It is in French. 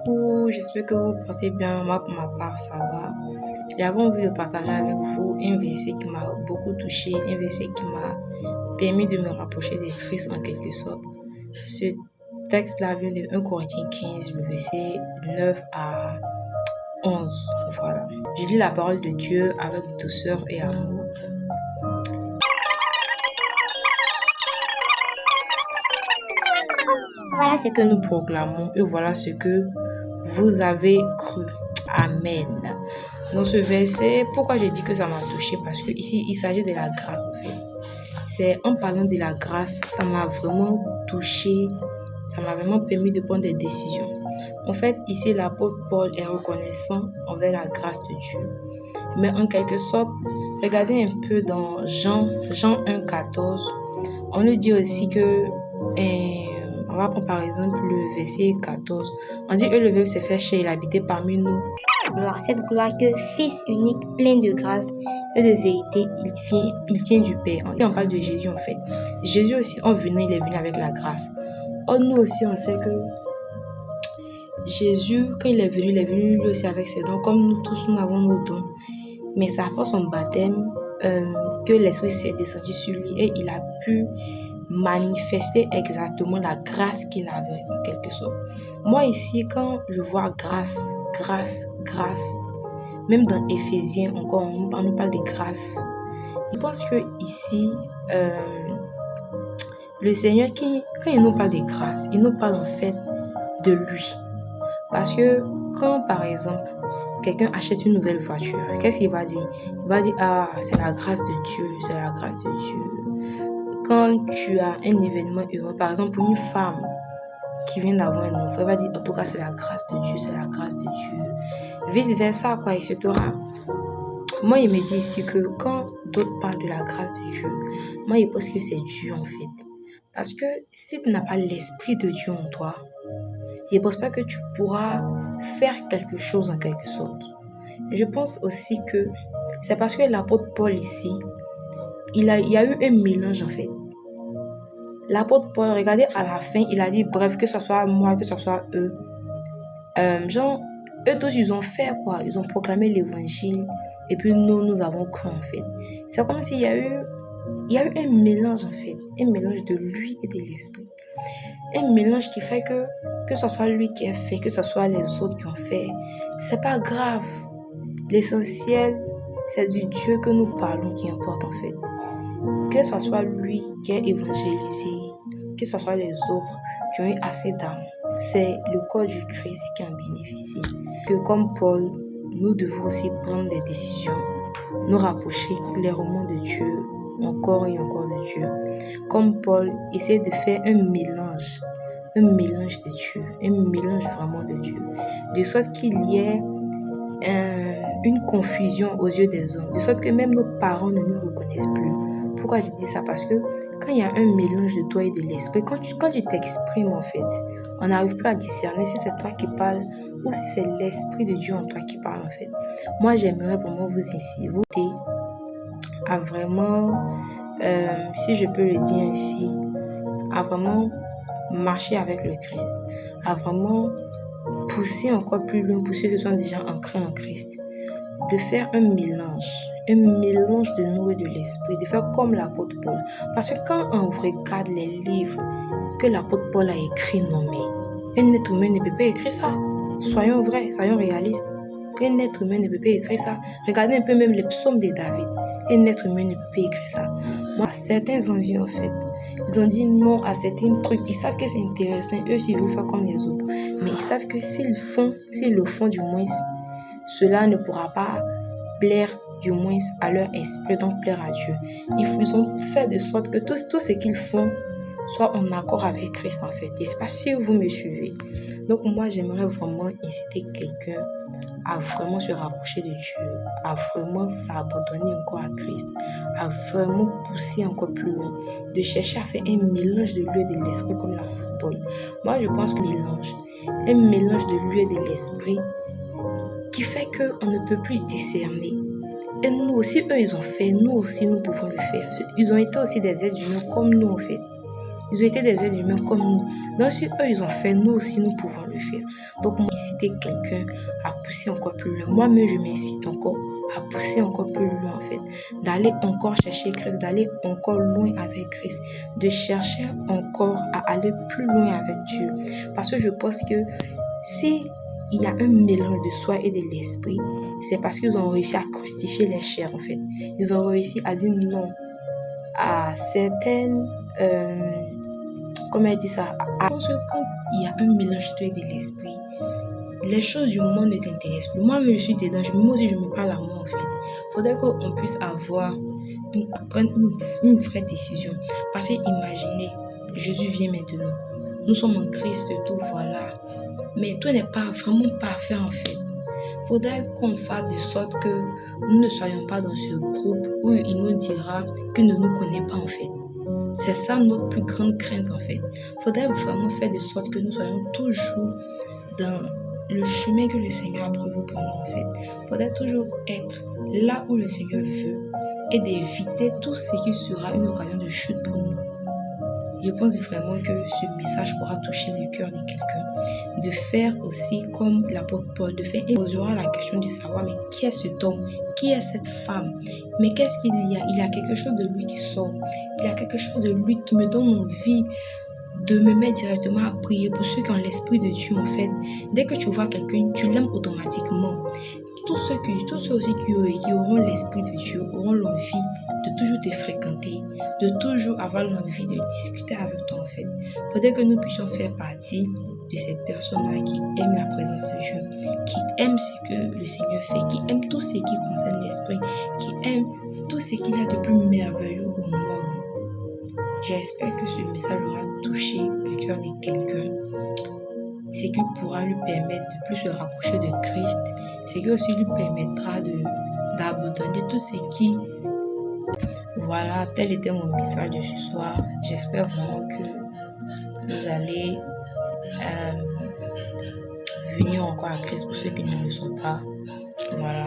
Coucou, j'espère que vous portez bien. Moi, pour ma part, ça va. J'avais envie de partager avec vous un verset qui m'a beaucoup touché, un verset qui m'a permis de me rapprocher de Christ en quelque sorte. Ce texte-là vient de 1 Corinthiens 15, le verset 9 à 11. Voilà. Je lis la parole de Dieu avec douceur et amour. Voilà ce que nous proclamons et voilà ce que vous avez cru. Amen. Dans ce verset, pourquoi je dis que ça m'a touché? Parce que ici, il s'agit de la grâce. En fait. C'est en parlant de la grâce, ça m'a vraiment touché, ça m'a vraiment permis de prendre des décisions. En fait, ici, l'apôtre Paul est reconnaissant envers la grâce de Dieu. Mais en quelque sorte, regardez un peu dans Jean 1,14, on nous dit aussi que, on va prendre par exemple le verset 14, on dit que le Verbe s'est fait chair, il habitait parmi nous. Cette gloire que Fils unique, plein de grâce et de vérité, il tient du Père. On parle de Jésus en fait. Jésus aussi, en venant, il est venu avec la grâce. Or, nous aussi, on sait que Jésus, quand il est venu lui aussi avec ses dons, comme nous tous, nous avons nos dons. Mais c'est après son baptême que l'Esprit s'est descendu sur lui et il a pu manifester exactement la grâce qu'il avait en quelque sorte. Moi ici, quand je vois grâce, même dans Éphésiens encore, on nous parle de grâce. Je pense que ici, le Seigneur, quand il nous parle de grâce, il nous parle en fait de lui. Parce que quand par exemple, quelqu'un achète une nouvelle voiture, qu'est-ce qu'il va dire? Il va dire, ah, c'est la grâce de Dieu, c'est la grâce de Dieu. Quand tu as un événement heureux, par exemple pour une femme qui vient d'avoir un enfant, elle va dire, en tout cas, c'est la grâce de Dieu, c'est la grâce de Dieu. Vice versa, quoi, etc. Moi, il me dit ici que quand d'autres parlent de la grâce de Dieu, moi, je pense que c'est Dieu en fait. Parce que si tu n'as pas l'Esprit de Dieu en toi, je ne pense pas que tu pourras faire quelque chose en quelque sorte. Je pense aussi que c'est parce que l'apôtre Paul ici, il y a eu un mélange en fait. L'apôtre Paul, regardez à la fin, il a dit, bref, que ce soit moi, que ce soit eux. Eux tous, ils ont fait quoi? Ils ont proclamé l'évangile. Et puis nous avons cru en fait. C'est comme s'il y a eu un mélange en fait. Un mélange de lui et de l'esprit. Un mélange qui fait que ce soit lui qui a fait, que ce soit les autres qui ont fait, c'est pas grave. L'essentiel, c'est du Dieu que nous parlons qui importe en fait. Que ce soit lui qui a évangélisé, que ce soit les autres qui ont eu assez d'âme, c'est le corps du Christ qui en bénéficie. Que comme Paul, nous devons aussi prendre des décisions, nous rapprocher clairement de Dieu, encore et encore de Dieu. Comme Paul, essaie de faire un mélange de Dieu, un mélange vraiment de Dieu, de sorte qu'il y ait une confusion aux yeux des hommes, de sorte que même nos parents ne nous reconnaissent plus. Pourquoi je dis ça? Parce que quand il y a un mélange de toi et de l'esprit, quand tu t'exprimes en fait, on n'arrive plus à discerner si c'est toi qui parles ou si c'est l'esprit de Dieu en toi qui parle en fait. Moi, j'aimerais vraiment vous inciter à vraiment, si je peux le dire ainsi, à vraiment marcher avec le Christ, à vraiment pousser encore plus loin pour ceux qui sont déjà ancrés en Christ, de faire un mélange de nous et de l'esprit, de faire comme l'apôtre Paul. Parce que quand on regarde les livres que l'apôtre Paul a écrits, non mais un être humain ne peut pas écrire ça. Soyons vrais, soyons réalistes. Un être humain ne peut pas écrire ça. Regardez un peu même les psaumes de David. Un être humain ne peut pas écrire ça. Moi, certains envies en fait, ils ont dit non à certains trucs. Ils savent que c'est intéressant. Eux, ils veulent faire comme les autres. Mais ils savent que s'ils le font du moins, cela ne pourra pas plaire du moins à leur esprit, donc plaire à Dieu. Ils ont fait de sorte que tout ce qu'ils font soit en accord avec Christ en fait. Et c'est pas si vous me suivez. Donc moi, j'aimerais vraiment inciter quelqu'un à vraiment se rapprocher de Dieu, à vraiment s'abandonner encore à Christ, à vraiment pousser encore plus loin, de chercher à faire un mélange de lui et de l'esprit comme l'apôtre Paul. Moi, je pense que un mélange de lui et de l'esprit qui fait qu'on ne peut plus discerner. Et nous aussi, eux, ils ont fait, nous aussi, nous pouvons le faire. Ils ont été aussi des êtres humains comme nous, en fait. Ils ont été des êtres humains comme nous. Donc si eux, ils ont fait, nous aussi, nous pouvons le faire. Donc, moi, inciter quelqu'un à pousser encore plus loin. Moi-même, je m'incite encore à pousser encore plus loin, en fait. D'aller encore chercher Christ, d'aller encore loin avec Christ. De chercher encore à aller plus loin avec Dieu. Parce que je pense que si il y a un mélange de soi et de l'esprit, c'est parce qu'ils ont réussi à crucifier les chairs, en fait. Ils ont réussi à dire non à certaines... comment elle dit ça? Je pense que quand il y a un mélange de toi et de l'esprit, les choses du monde ne t'intéressent plus. Moi, je suis dedans. Moi aussi, je me parle à moi, en fait. Il faudrait qu'on puisse prendre une vraie décision. Parce que imaginez, Jésus vient maintenant. Nous sommes en Christ, tout, voilà. Mais tout n'est pas vraiment parfait, en fait. Il faudrait qu'on fasse de sorte que nous ne soyons pas dans ce groupe où il nous dira qu'il ne nous connaît pas, en fait. C'est ça notre plus grande crainte, en fait. Il faudrait vraiment faire de sorte que nous soyons toujours dans le chemin que le Seigneur a prévu pour nous, en fait. Il faudrait toujours être là où le Seigneur veut et d'éviter tout ce qui sera une occasion de chute pour nous. Je pense vraiment que ce message pourra toucher le cœur de quelqu'un. De faire aussi comme l'apôtre Paul, de faire posera la question de savoir mais qui est cet homme, qui est cette femme, mais qu'est-ce qu'il y a? Il y a quelque chose de lui qui sort, il y a quelque chose de lui qui me donne envie de me mettre directement à prier pour ceux qui ont l'esprit de Dieu, en fait. Dès que tu vois quelqu'un, tu l'aimes automatiquement. Tous ceux aussi qui auront l'esprit de Dieu auront l'envie de toujours te fréquenter, de toujours avoir l'envie de discuter avec toi, en fait. Il faudrait que nous puissions faire partie de ces personnes-là qui aiment la présence de Dieu, qui aiment ce que le Seigneur fait, qui aiment tout ce qui concerne l'esprit, qui aiment tout ce qu'il y a de plus merveilleux au monde. J'espère que ce message aura touché le cœur de quelqu'un. Ce qui pourra lui permettre de plus se rapprocher de Christ, ce qui aussi lui permettra d'abandonner tout ce qui... Voilà, tel était mon message de ce soir. J'espère vraiment que vous allez venir encore à Christ pour ceux qui ne le sont pas. Voilà.